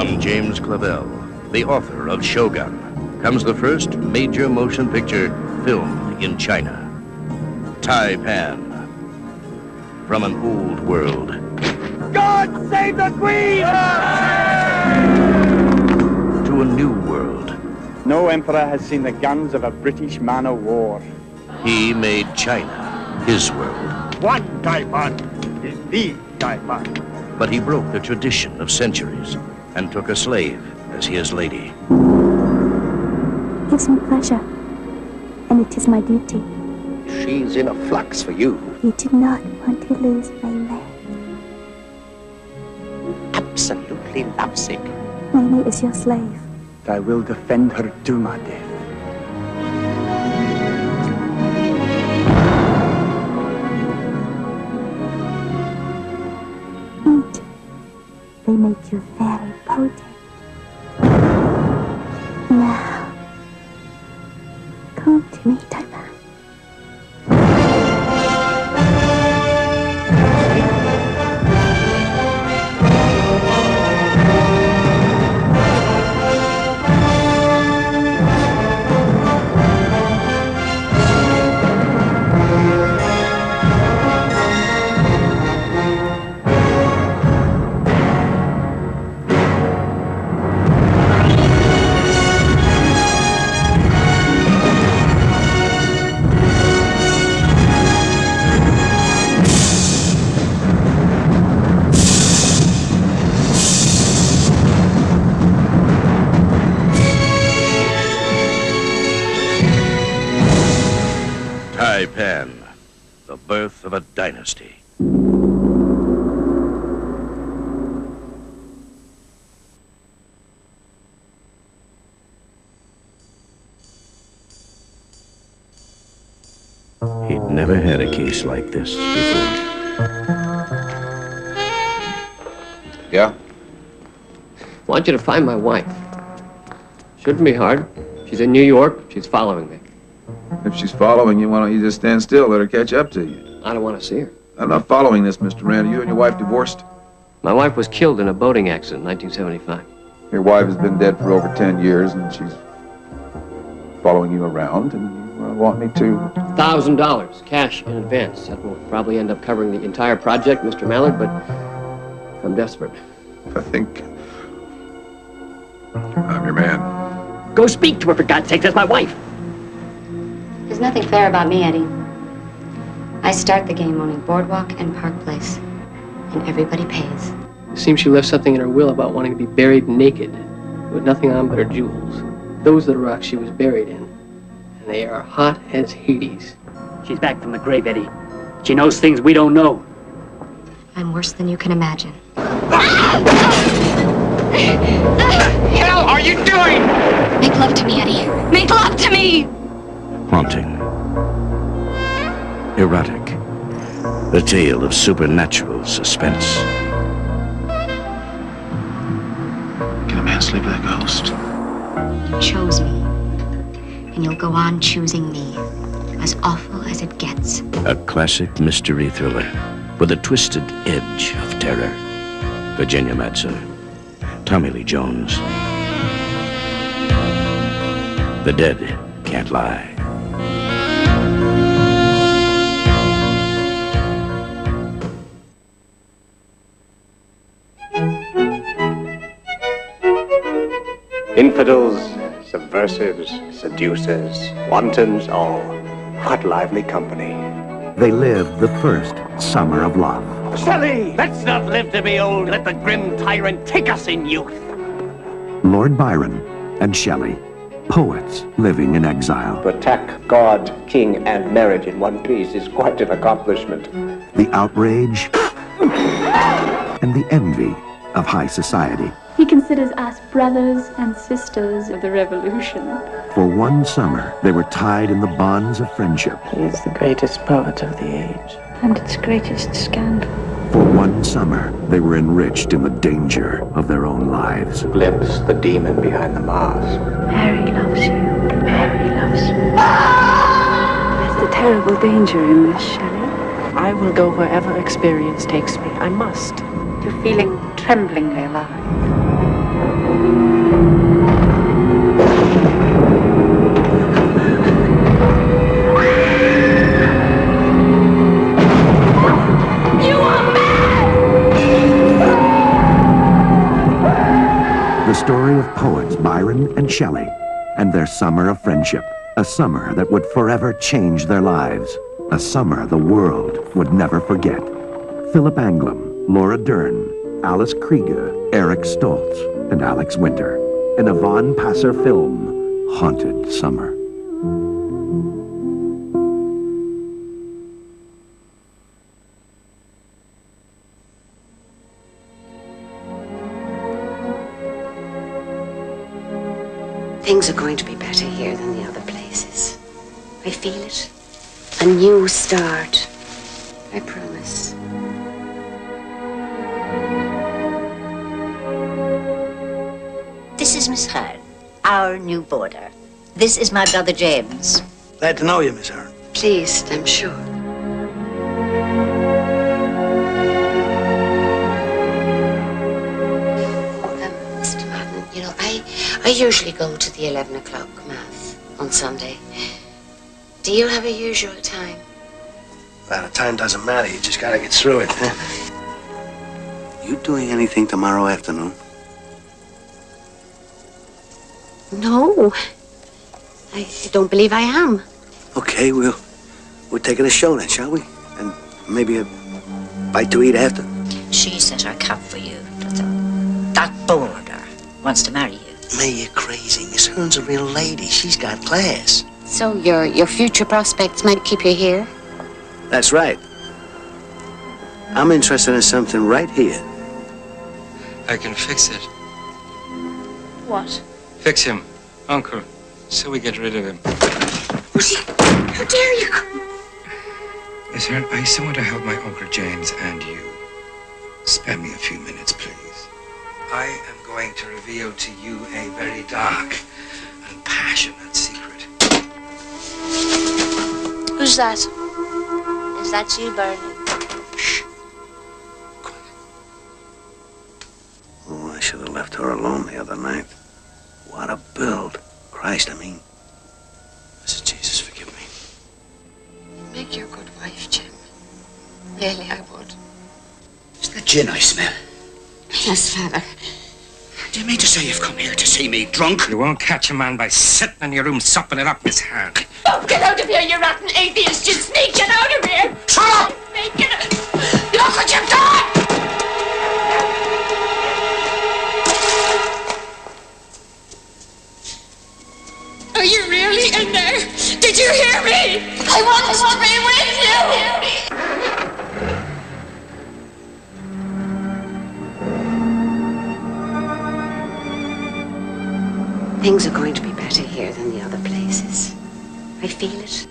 From James Clavell, the author of Shogun, comes the first major motion picture filmed in China. Taipan. From an old world. God save the Queen! To a new world. No emperor has seen the guns of a British man of war. He made China his world. One Taipan is the Taipan. But he broke the tradition of centuries and took a slave as his lady. It gives me pleasure, and it is my duty. She's in a flux for you. You do not want to lose my leg. Absolutely lovesick. Mamie is your slave. I will defend her to my death. Eat. They make you very potent. Now, come to me, Taipan. Taipan, the birth of a dynasty. He'd never had a case like this before. Yeah? I want you to find my wife. Shouldn't be hard. She's in New York. She's following me. If she's following you, why don't you just stand still, let her catch up to you? I don't want to see her. I'm not following this, Mr. Rand. Are you and your wife divorced? My wife was killed in a boating accident in 1975. Your wife has been dead for over 10 years, and she's following you around, and you want me to... $1,000, cash in advance. That will probably end up covering the entire project, Mr. Mallard, but I'm desperate. I think I'm your man. Go speak to her, for God's sake. That's my wife. There's nothing fair about me, Eddie. I start the game owning Boardwalk and Park Place, and everybody pays. It seems she left something in her will about wanting to be buried naked, with nothing on but her jewels. Those are the rocks she was buried in, and they are hot as Hades. She's back from the grave, Eddie. She knows things we don't know. I'm worse than you can imagine. Hell are you doing? Make love to me, Eddie. Make love to me! Haunting. Erotic. The tale of supernatural suspense. Can a man sleep with a ghost? You chose me, and you'll go on choosing me, as awful as it gets. A classic mystery thriller with a twisted edge of terror. Virginia Madsen. Tommy Lee Jones. The dead can't lie. Infidels, subversives, seducers, wantons, all. What lively company. They lived the first summer of love. Shelley! Let's not live to be old. Let the grim tyrant take us in youth. Lord Byron and Shelley, poets living in exile. To attack God, king, and marriage in one piece is quite an accomplishment. The outrage and the envy of high society. He considers us brothers and sisters of the revolution. For one summer, they were tied in the bonds of friendship. He is the greatest poet of the age. And its greatest scandal. For one summer, they were enriched in the danger of their own lives. Glimpse the demon behind the mask. Harry loves you. Harry loves you. There's a terrible danger in this, Shelley. I will go wherever experience takes me. I must. To feeling tremblingly alive. story of poets Byron and Shelley and their summer of friendship. A summer that would forever change their lives. A summer the world would never forget. Philip Anglim, Laura Dern, Alice Krieger, Eric Stoltz, and Alex Winter in a Von Passer film, Haunted Summer. Things are going to be better here than the other places. I feel it. A new start. I promise. This is Miss Hearn, our new boarder. This is my brother James. Glad to know you, Miss Hearn. Pleased, I'm sure. Mr. Martin, you know, I usually go to the 11 o'clock mass on Sunday. Do you have a usual time? Well, the time doesn't matter. You just gotta get through it. You doing anything tomorrow afternoon? No. I don't believe I am. Okay, we'll take it a show then, shall we? And maybe a bite to eat after. She set her cap for you. That boarder wants to marry you. May, you're crazy. Miss Hearn's a real lady. She's got class. So your future prospects might keep you here? That's right. I'm interested in something right here. I can fix it. What? Fix him, Uncle, so we get rid of him. How dare you? Miss Hearn, I still want to help my Uncle James and you. Spare me a few minutes, please. I am going to reveal to you a very dark and passionate secret. Who's that? Is that you, Bernie? Shh. Oh, I should have left her alone the other night. What a build. Christ, I mean. Mrs. Jesus, forgive me. Make your good wife, Jim. Really, I would. It's the gin I smell. Yes, Father. Do you mean to say you've come here to see me drunk? You won't catch a man by sitting in your room sopping it up, Miss Hearn. Oh, get out of here, you rotten atheist! You sneak! Get out of here! Shut up! Make it! Look what you've done! Are you really in there? Did you hear me? I want to be with you! Things are going to be better here than the other places. I feel it.